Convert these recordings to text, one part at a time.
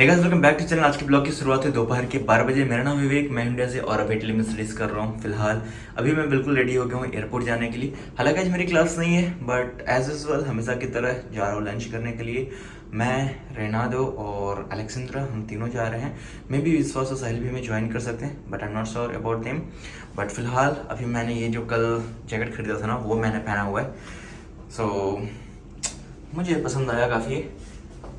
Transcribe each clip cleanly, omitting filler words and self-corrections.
Hey guys, welcome back to channel. आज के blog की शुरुआत है दोपहर के 12 बजे। मेरा नाम विवेक, मैं इंडिया से और अब इटली में स्टडीज कर रहा हूँ फिलहाल। अभी मैं बिल्कुल रेडी हो गया हूँ एयरपोर्ट जाने के लिए। हालांकि आज मेरी क्लास नहीं है, बट एज यूजुअल हमेशा की तरह जा रहा हूँ लंच करने के लिए। मैं, रेनाडो और अलेक्सेंड्रा, हम तीनों जा रहे हैं। मे भी विश्वास और साहिल भी हमें ज्वाइन कर सकते हैं, but I am not sure about them. But फिलहाल अभी मैंने ये जो कल जैकेट खरीदा था ना, वो मैंने पहना हुआ है। सो मुझे पसंद आया काफ़ी,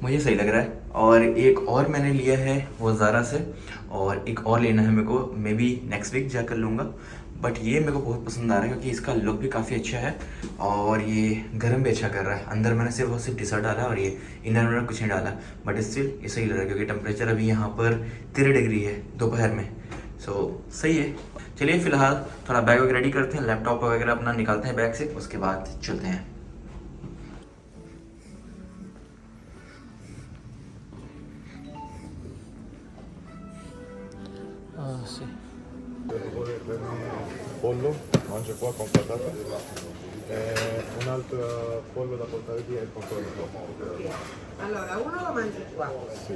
मुझे सही लग रहा है। और एक और मैंने लिया है वो ज़ारा से, और एक और लेना है मेरे को, मे बी नेक्स्ट वीक जाकर लूँगा। बट ये मेरे को बहुत पसंद आ रहा है क्योंकि इसका लुक भी काफ़ी अच्छा है और ये गर्म भी अच्छा कर रहा है। अंदर मैंने सिर्फ टी शर्ट डाला और ये इनर मैंने कुछ नहीं डाला, बट स्टिल ये सही लग रहा है क्योंकि टेम्परेचर अभी यहाँ पर 13 डिग्री है दोपहर में। सो सही है। चलिए फिलहाल थोड़ा बैग वगैरह रेडी करते हैं, लैपटॉप वगैरह अपना निकालते हैं बैग से, उसके बाद चलते हैं। Sì. Vuole pollo, mangia qua con patata e un altro pollo da portare via e il contorno. Allora, uno lo mangi qua. Sì.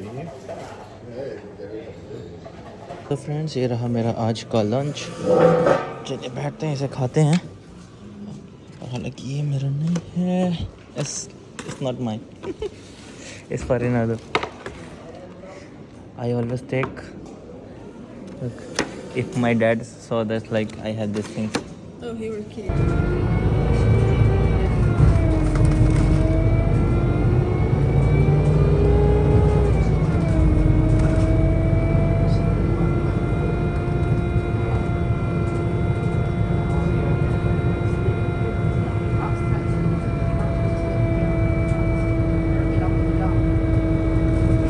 तो फ्रेंड्स, ये रहा मेरा आज का लंच। चलिए बैठते हैं, इसे खाते हैं। और हालांकि ये मेरा नहीं है, it's not mine, it's for another. I always take, if my dad saw this, like I had these things. Oh, he was cute.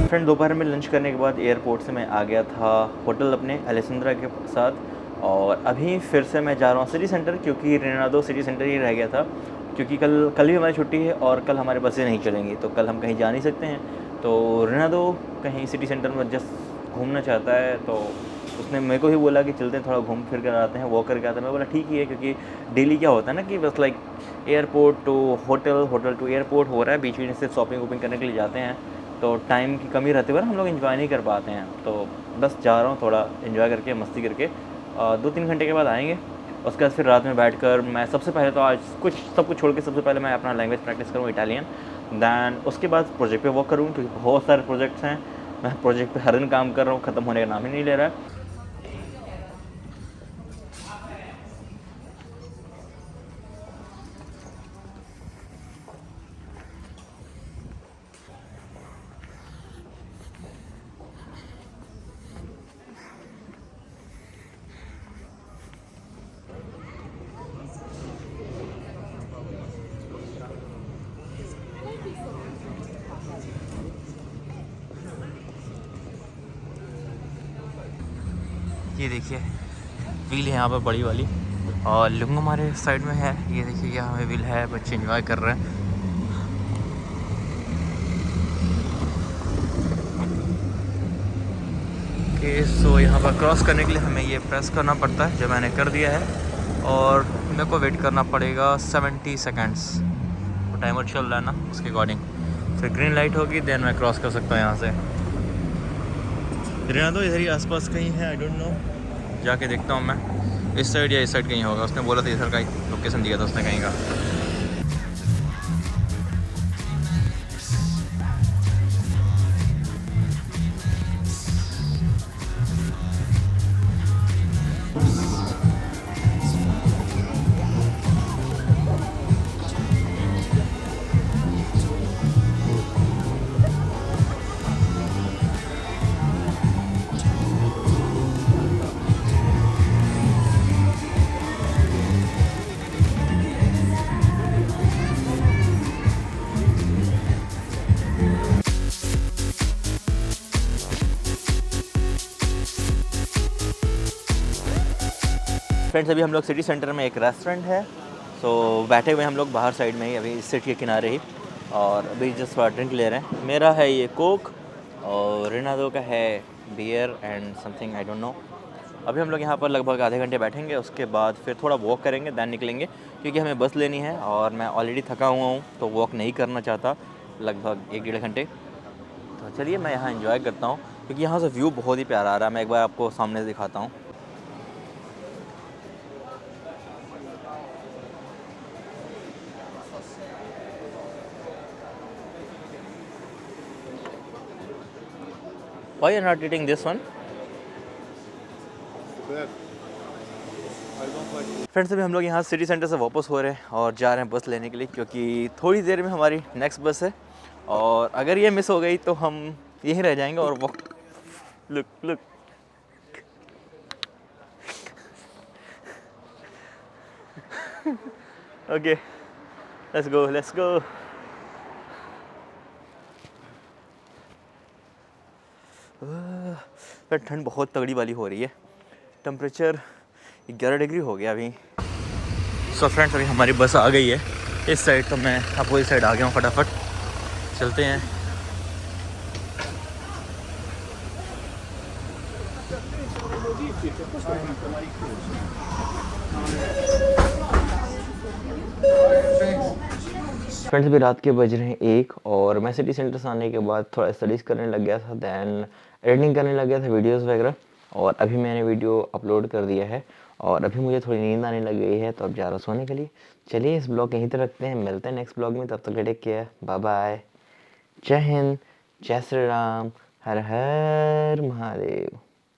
Friend, दोपहर में लंच करने के बाद एयरपोर्ट से मैं आ गया था होटल अपने अलेसेंद्रा के साथ। और अभी फिर से मैं जा रहा हूँ सिटी सेंटर, क्योंकि रेनाडो सिटी सेंटर ही रह गया था। क्योंकि कल भी हमारी छुट्टी है और कल हमारे बसें नहीं चलेंगी, तो कल हम कहीं जा नहीं सकते हैं। तो रेनाडो कहीं सिटी सेंटर में जस्ट घूमना चाहता है, तो उसने मेरे को ही बोला कि चलते हैं, थोड़ा घूम फिर कर आते हैं, वॉक करके आते हैं। मैं बोला ठीक ही है, क्योंकि डेली क्या होता है ना कि बस like airport to hotel, hotel to airport हो रहा है, बीच में सिर्फ शॉपिंग वॉपिंग करने के लिए जाते हैं। तो टाइम की कमी रहते हुए हम लोग एंजॉय नहीं कर पाते हैं। तो बस जा रहा हूँ थोड़ा एंजॉय करके, मस्ती करके। 2-3 घंटे के बाद आएंगे। उसके बाद फिर रात में बैठकर मैं सबसे पहले तो आज सब कुछ छोड़ के सबसे पहले मैं अपना लैंग्वेज प्रैक्टिस करूँ, इटालियन। दैन उसके बाद प्रोजेक्ट पे वर्क करूँ, क्योंकि बहुत सारे प्रोजेक्ट्स हैं। मैं प्रोजेक्ट पे हर दिन काम कर रहा हूँ, ख़त्म होने का नाम ही नहीं ले रहा है। ये देखिए व्हील है यहाँ पर बड़ी वाली, और लुंग हमारे साइड में है। ये देखिए यहाँ पे व्हील है, बच्चे एंजॉय कर रहे हैं। ओके, सो यहाँ पर क्रॉस करने के लिए हमें ये प्रेस करना पड़ता है, जो मैंने कर दिया है। और मेरे को वेट करना पड़ेगा 70 सेकेंड्स। तो टाइमर चल रहा है ना, उसके अकॉर्डिंग फिर ग्रीन लाइट होगी, देन मैं क्रॉस कर सकता हूँ यहाँ से। रहना दो, इधर ही आसपास कहीं है, आई डोंट नो, जाके देखता हूँ मैं। इस साइड या इस साइड कहीं होगा, उसने बोला था इधर का ही लोकेशन दिया था उसने कहीं का। फ्रेंड्स, अभी हम लोग सिटी सेंटर में एक रेस्टोरेंट है, सो बैठे हुए हम लोग बाहर साइड में ही, अभी इस सिटी के किनारे ही। और अभी जस्ट ड्रिंक ले रहे हैं। मेरा है ये कोक और रेनाडो का है beer and something, I don't know. अभी हम लोग यहाँ पर लगभग आधे घंटे बैठेंगे, उसके बाद फिर थोड़ा वॉक करेंगे, दैन निकलेंगे, क्योंकि हमें बस लेनी है और मैं ऑलरेडी थका हुआ हूँ, तो वॉक नहीं करना चाहता लगभग 1-1.5 घंटे। तो चलिए मैं यहाँ एंजॉय करता हूँ क्योंकि यहाँ से व्यू बहुत ही प्यारा आ रहा है। मैं एक बार आपको सामने से दिखाता हूँ। Why you are not eating this one? Friends अभी हम लोग यहाँ सिटी सेंटर से वापस हो रहे हैं और जा रहे हैं बस लेने के लिए, क्योंकि थोड़ी देर में हमारी नेक्स्ट बस है और अगर ये मिस हो गई तो हम यहीं रह जाएंगे। और वो look look okay let's go. पर ठंड बहुत तगड़ी वाली हो रही है। टेम्परेचर 11 डिग्री हो गया अभी। सो फ्रेंड्स अभी हमारी बस आ गई है इस साइड, तो मैं अपोजिट साइड आ गया हूँ। फटाफट चलते हैं। फ्रेंड्स अभी रात के बज रहे हैं 1 और मैं सिटी सेंटर से आने के बाद थोड़ा स्टडीज़ करने लग गया था, दैन एडिटिंग करने लग गया था वीडियोस वगैरह, और अभी मैंने वीडियो अपलोड कर दिया है और अभी मुझे थोड़ी नींद आने लग गई है, तो अब जा रहा हूँ सोने के लिए। चलिए इस ब्लॉग यहीं तक रखते हैं, मिलते हैं नेक्स्ट ब्लॉग में। तब तक टेक केयर, बाय बाय, जय हिंद, जय श्री राम, हर हर महादेव।